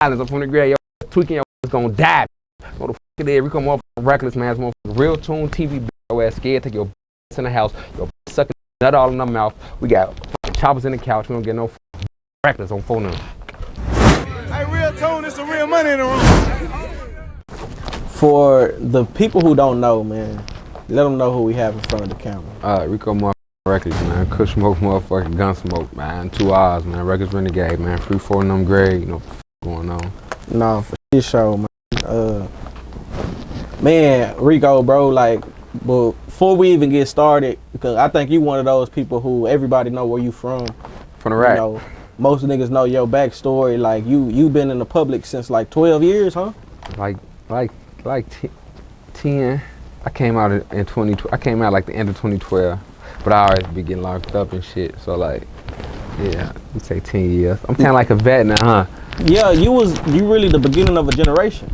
I'm from the grade, yo, tweaking your is gonna die. Go the fuck it is, Rico motherfucking Recklezz, man, motherfucking real tune TV, your ass scared, take your in the house, your sucking nut all in the mouth. We got choppers in the couch, we don't get no Recclezz on phone number. Hey, real tune, it's some real money in the room. For the people who don't know, man, let them know who we have in front of the camera. Rico motherfucking Recklezz, man. Kush smoke, motherfucking gun smoke, man. 2 hours, man. Recclezz Renegade, man. 3-4 in them grade, you know what going on. Nah, for this show, man. Man, Rico, bro, like, before we even get started, because I think you one of those people who everybody know where you from. From the rack. You know, most niggas know your backstory. Like, you been in the public since like 12 years, huh? Like 10. I came out in 2012. I came out like the end of 2012, but I always be getting locked up and shit. So like, yeah, we say 10 years. I'm kind of like a vet now, huh? Yeah, you really the beginning of a generation.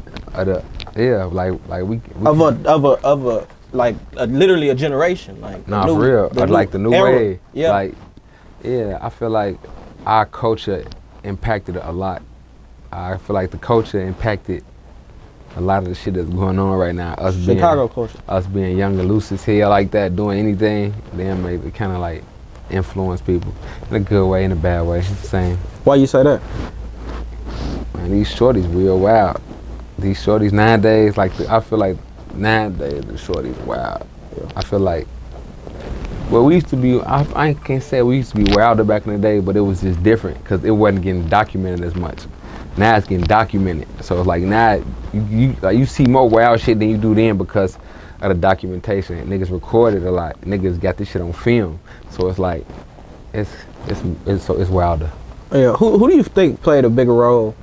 Yeah, like we literally a generation. Like nah, for real. Like the new wave. Yeah. Like, yeah, I feel like our culture impacted it a lot. I feel like the culture impacted a lot of the shit that's going on right now. Chicago culture. Us being young and loose as hell like that, doing anything, then maybe kind of like influence people in a good way, in a bad way, same. Why you say that? Man, these shorties real wild. These shorties nowadays, like I feel like nowadays the shorties wild. Yeah. I feel like, well, we used to be, I can't say we used to be wilder back in the day, but it was just different because it wasn't getting documented as much. Now it's getting documented. So it's like now you see more wild shit than you do then because of the documentation. Niggas recorded a lot. Niggas got this shit on film. So it's like, it's wilder. Yeah, who do you think played a bigger role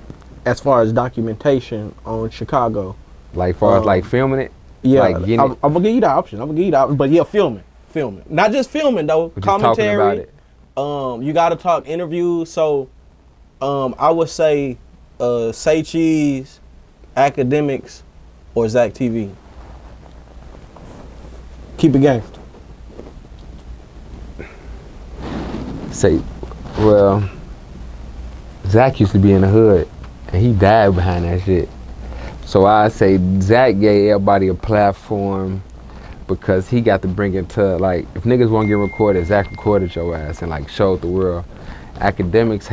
as far as documentation on Chicago? Like far as like filming it? Yeah, like I'm gonna give you the option. But yeah, filming. Not just filming though. But commentary. You gotta talk interviews. So, I would say, Say Cheese, Akademics, or ZackTV. Keep it gangster. Well, Zach used to be in the hood, and he died behind that shit. So I say Zach gave everybody a platform because he got to bring it to, like, if niggas want to get recorded, Zach recorded your ass and like showed the world. Akademics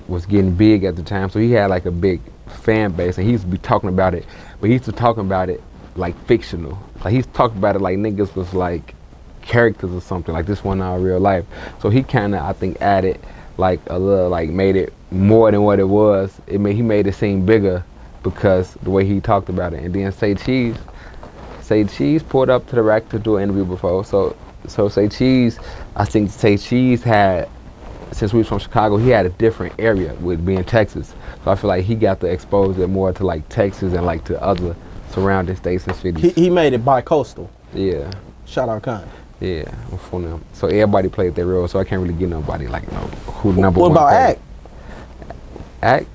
was getting big at the time, so he had like a big fan base, and he used to be talking about it, but he used to talk about it like fictional. Like he's talked about it like niggas was like characters or something, like this one in real life. So he kind of, I think, added like a little, like made it more than what it was. He made it seem bigger because the way he talked about it. And then Say Cheese pulled up to the rack to do an interview before. So Say Cheese, I think Say Cheese had, since we was from Chicago, he had a different area with being Texas. So I feel like he got to expose it more to like Texas and like to other surrounding states and cities. He made it bi-coastal. Yeah. Shout out Khan. Yeah, I'm for them. So everybody played their role, so I can't really get nobody like, you know, who the number one. What about Act?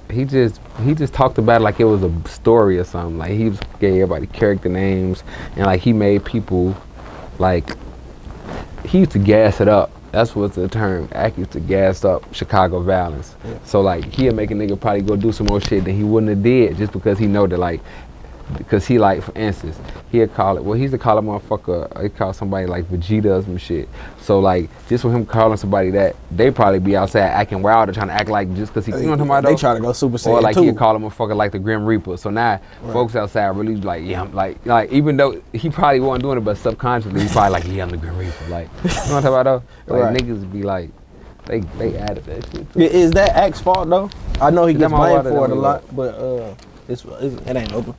He just talked about it like it was a story or something. Like he gave everybody character names, and like he made people, like, he used to gas it up. That's what's the term. Act used to gas up Chicago violence. Yeah. So like he'll make a nigga probably go do some more shit than he wouldn't have did just because he know that, like, because he, like, for instance, he'll call it, well, he used to call a motherfucker, he called somebody like Vegeta or some shit. So like, just with him calling somebody that, they probably be outside acting wild or trying to act like just because he, you know what I'm talking about? They try to go Super Saiyan or like too. he'll call him a motherfucker like the Grim Reaper. So now folks outside really like, yeah, I'm like even though he probably wasn't doing it, but subconsciously he probably like, yeah, I'm the Grim Reaper. Like, you know what I'm talking about though? Like niggas be like, they added that shit too. Is that Act's fault though? I know he gets blamed for it a lot, but it ain't open.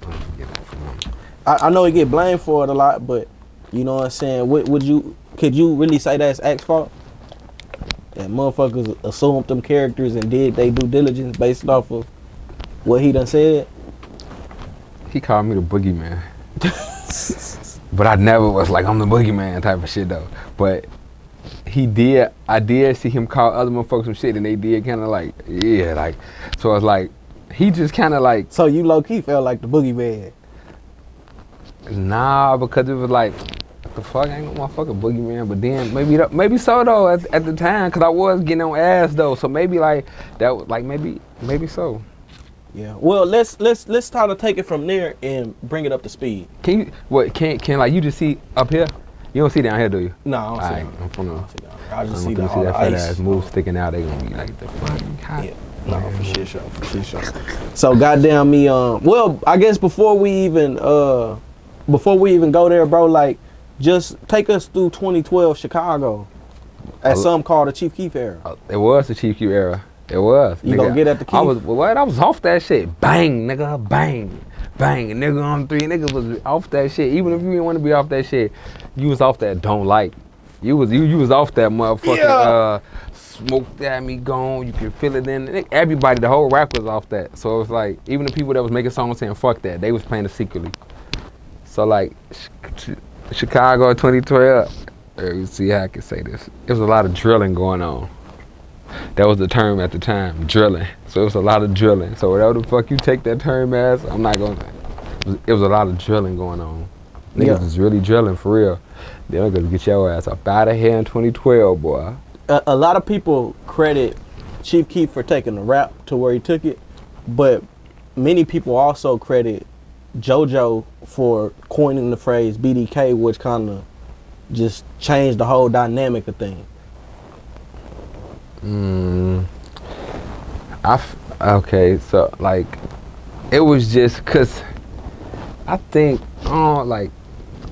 I know he get blamed for it a lot, but you know what I'm saying? Could you really say that's Act's fault? That motherfuckers assumed them characters and did they due diligence based off of what he done said? He called me the boogeyman. But I never was like, I'm the boogeyman type of shit though. But I did see him call other motherfuckers some shit, and they did kind of like, yeah, like, so it's like, he just kind of like. So you low-key felt like the boogeyman? Nah, because it was like, what the fuck, I ain't no motherfucking boogeyman. But then maybe so though at the time, because I was getting on ass though. So maybe like that was like maybe so. Yeah. Well, let's try to take it from there and bring it up to speed. Can you can like you just see up here? You don't see down here, do you? No, I don't see I'm from the. I just see that fat ass move sticking out. They gonna be like the fuck. Yeah. No, for sure. So goddamn me. Well, I guess before we even go there, bro, like just take us through 2012 Chicago at some called the Chief Keef era. It was the Chief Keef era. It was. You gonna get at the Keef? I was off that shit. Bang, nigga, bang. Bang, nigga on 3. Niggas was off that shit. Even if you didn't want to be off that shit, you was off that don't like. You was off that motherfucking smoke that me gone. You can feel it in. Everybody, the whole rap was off that. So it was like, even the people that was making songs saying fuck that, they was playing it secretly. So like, Chicago 2012, you see how I can say this. There was a lot of drilling going on. That was the term at the time, drilling. So it was a lot of drilling. So whatever the fuck you take that term as, I'm not gonna. It was a lot of drilling going on. Niggas was really drilling for real. They're gonna get your ass up out of here in 2012, boy. A lot of people credit Chief Keef for taking the rap to where he took it, but many people also credit JoJo for coining the phrase BDK, which kind of just changed the whole dynamic of things. Okay, so like, it was just cause I think, I'm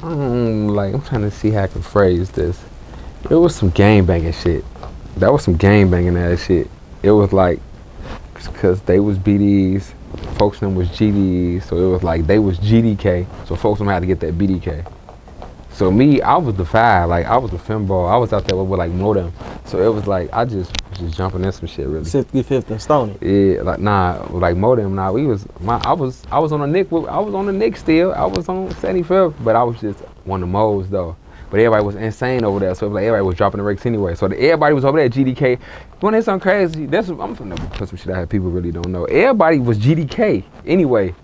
trying to see how I can phrase this. It was some gang banging shit. That was some gang banging ass shit. It was like, cause they was BDs, folks them was GDs, so it was like they was GDK, so folks them had to get that BDK. So me, I was the 5, like I was the Femball. I was out there with like Modem. So it was like I was just jumping in some shit really. 65th and Stony. Yeah, like like Modem. I was on the Nick. I was on the Nick still. I was on 75th, but I was just one of the modes though. But everybody was insane over there, so it was like everybody was dropping the rakes anyway. So everybody was over there at GDK. When it's something crazy, I'm finna put some shit out here people really don't know. Everybody was GDK anyway.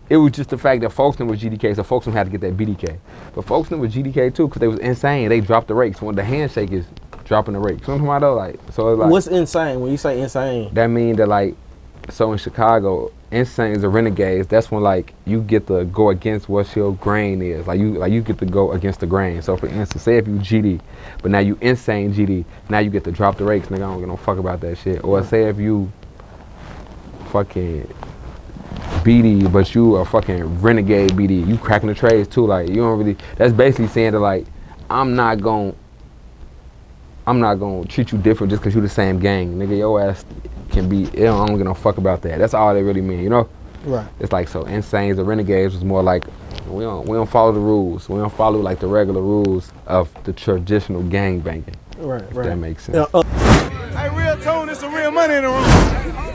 It was just the fact that Folkston was GDK, so Folkston had to get that BDK. But Folkston was GDK too, because they was insane. They dropped the rakes. When the handshake is dropping the rakes. You know what I'm talking about though? Like, so it's like, what's insane? When you say insane? That mean that like, so in Chicago, insane is a renegades. That's when like, you get to go against what your grain is. Like you get to go against the grain. So for instance, say if you GD, but now you insane GD, now you get to drop the rakes. Nigga, I don't give no fuck about that shit. Or say if you fucking BD, but you a fucking renegade BD. You cracking the trades too. Like you don't really. That's basically saying that like I'm not gonna treat you different just because you the same gang. Nigga, your ass can be. I don't give no fuck about that. That's all they really mean, you know. Right. It's like so. Insanes or renegades was more like we don't follow the rules. We don't follow like the regular rules of the traditional gang banging. Right. If that makes sense. Hey, real tone, there's some real money in the room.